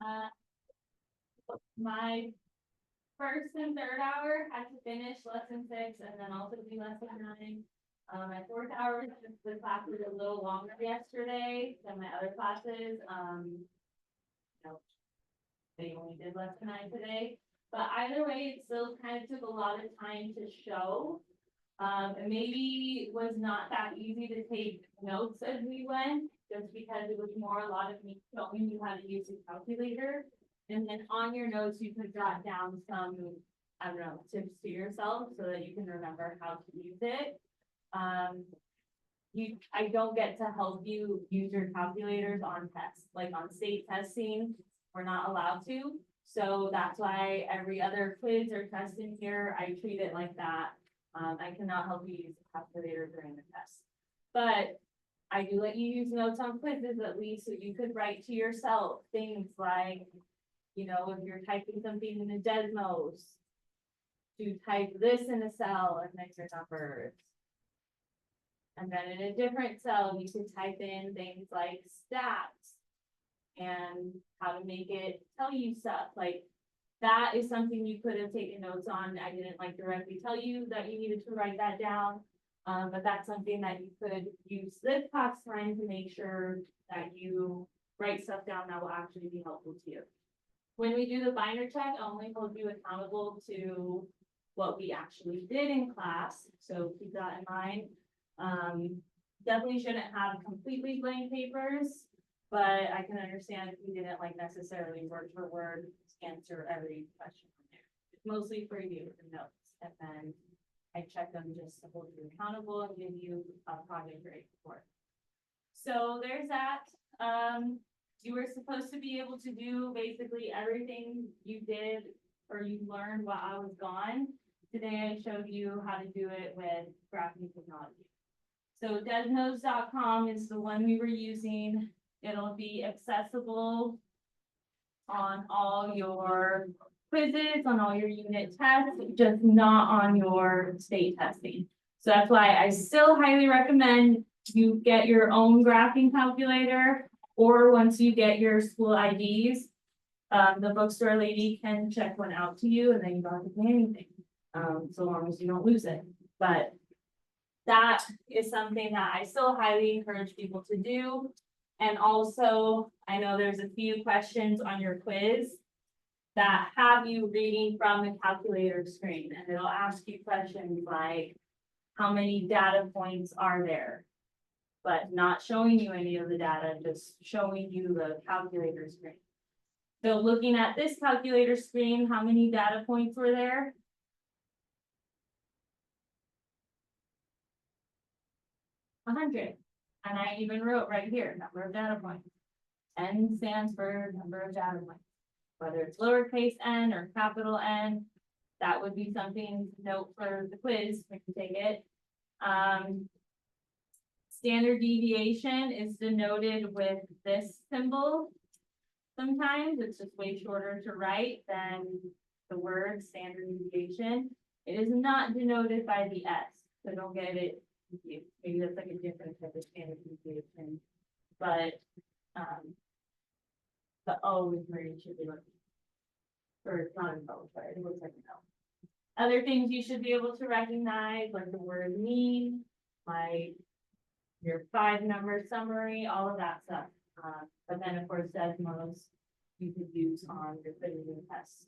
Uh, my first and third hour had to finish lesson 6 and then also do lesson 9. My fourth hour, the class was a little longer yesterday than my other classes. You know, they only did lesson 9 today. But either way, it still kind of took a lot of time to show. And maybe was not that easy to take notes as we went, just because it was more a lot of me showing you how to use the calculator. And then on your notes, you could jot down some, I don't know, tips to yourself so that you can remember how to use it. I don't get to help you use your calculators on tests, like on state testing, we're not allowed to. So that's why every other quiz or test in here, I treat it like that. I cannot help you use the calculator during the test. But I do let you use notes on quizzes at least, so you could write to yourself things like, you know, if you're typing something in the Desmos, to type this in a cell and then your numbers. And then in a different cell, you can type in things like stats and how to make it tell you stuff. Like that is something you could have taken notes on. I didn't like directly tell you that you needed to write that down. But that's something that you could use this class time to make sure that you write stuff down that will actually be helpful to you. When we do the binder check, I only hold you accountable to what we actually did in class. So keep that in mind. Definitely shouldn't have completely blank papers, but I can understand if you didn't like necessarily word for word answer every question in there. It's mostly for you for notes, and then I check them just to hold you accountable and give you a project grade report. So there's that. You were supposed to be able to do basically everything you did or you learned while I was gone. Today I showed you how to do it with graphing technology. So Desmos.com is the one we were using. It'll be accessible on all your quizzes, on all your unit tests, just not on your state testing. So that's why I still highly recommend you get your own graphing calculator, or once you get your school IDs, the bookstore lady can check one out to you and then you don't have to pay anything, so long as you don't lose it. But that is something that I still highly encourage people to do. And also, I know there's a few questions on your quiz that have you reading from the calculator screen, and it'll ask you questions like, how many data points are there? But not showing you any of the data, just showing you the calculator screen. So looking at this calculator screen, how many data points were there? 100. And I even wrote right here, number of data points. N stands for number of data points. Whether it's lowercase n or capital N, that would be something to note for the quiz when you take it. Standard deviation is denoted with this symbol. Sometimes it's just way shorter to write than the word standard deviation. It is not denoted by the S, so don't get it confused. Maybe that's like a different type of standard deviation, but the O is where you should be looking. Or it's not an O, but it looks like an O. Other things you should be able to recognize, like the word mean, like your 5-number summary, all of that stuff. But then of course, Desmos you could use on your quizzing test.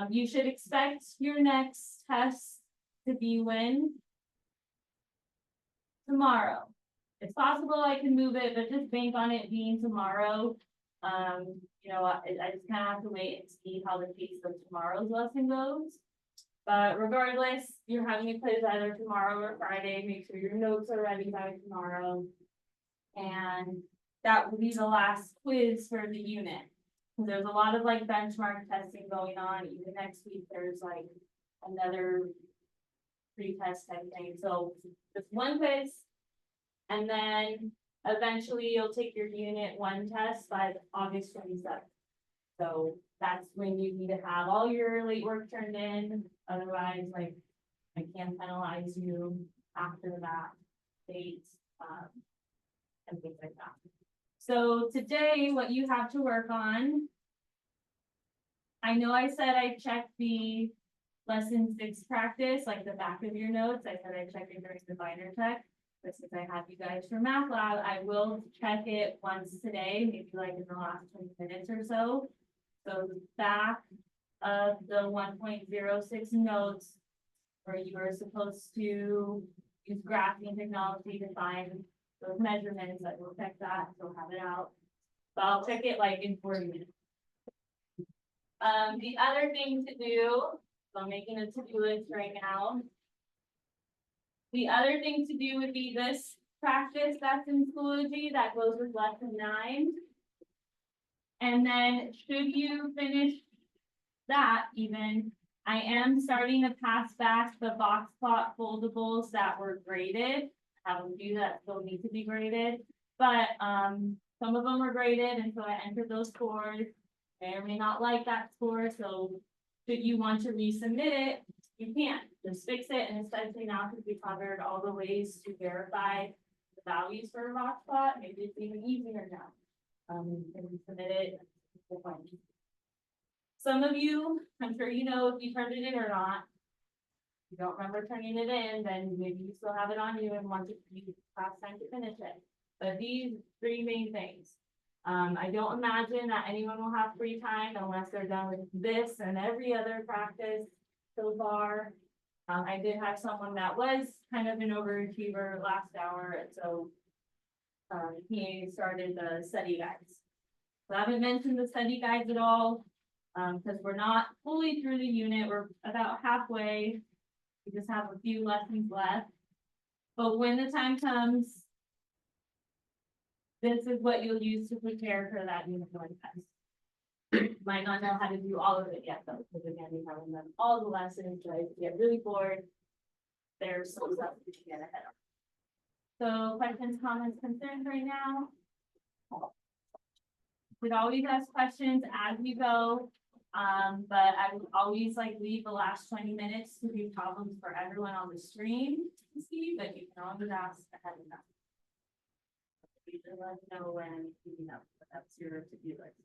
You should expect your next test to be when? Tomorrow. It's possible I can move it, but just bank on it being tomorrow. You know, I just kind of have to wait and see how the pace of tomorrow's lesson goes. But regardless, you're having a quiz either tomorrow or Friday. Make sure your notes are ready by tomorrow. And that will be the last quiz for the unit. There's a lot of like benchmark testing going on. Even next week, there's like another pre-test type thing. So just one quiz. And then eventually you'll take your unit 1 test by August 27th. So that's when you need to have all your late work turned in. Otherwise, like, I can't penalize you after that date, and things like that. So today, what you have to work on. I know I said I checked the lesson 6 practice, like the back of your notes. I said I checked it during the binder check. But since I have you guys for math lab, I will check it once today, maybe like in the last 20 minutes or so. So the back of the 1.06 notes, where you are supposed to use graphing technology to find those measurements, I will check that, so have it out. But I'll check it like in 40 minutes. The other thing to do, so I'm making a to-do list right now. The other thing to do would be this practice that's in Schoology that goes with lesson 9. And then should you finish that even, I am starting to pass back the box plot foldables that were graded. I have a few that still need to be graded, but some of them were graded, and so I entered those scores. May or may not like that score, so should you want to resubmit it, you can just fix it, and especially now because we covered all the ways to verify the values for a box plot, maybe it's even easier now. You can resubmit it. Some of you, I'm sure you know if you turned it in or not. If you don't remember turning it in, then maybe you still have it on you and want to use past time to finish it. But these 3 main things. I don't imagine that anyone will have free time unless they're done with this and every other practice so far. I did have someone that was kind of an overachiever last hour, and so he started the study guides. So I haven't mentioned the study guides at all, because we're not fully through the unit, we're about halfway. We just have a few lessons left. But when the time comes, this is what you'll use to prepare for that unit 1 test. You might not know how to do all of it yet, though, because again, you haven't done all the lessons, right? If you get really bored, there's some stuff you can get ahead of. So questions, comments, concerns right now? We'd always ask questions as we go. But I would always like leave the last 20 minutes to do problems for everyone on the stream to see, but you can always ask ahead of time. You can let me know when you know, but that's your to-do list.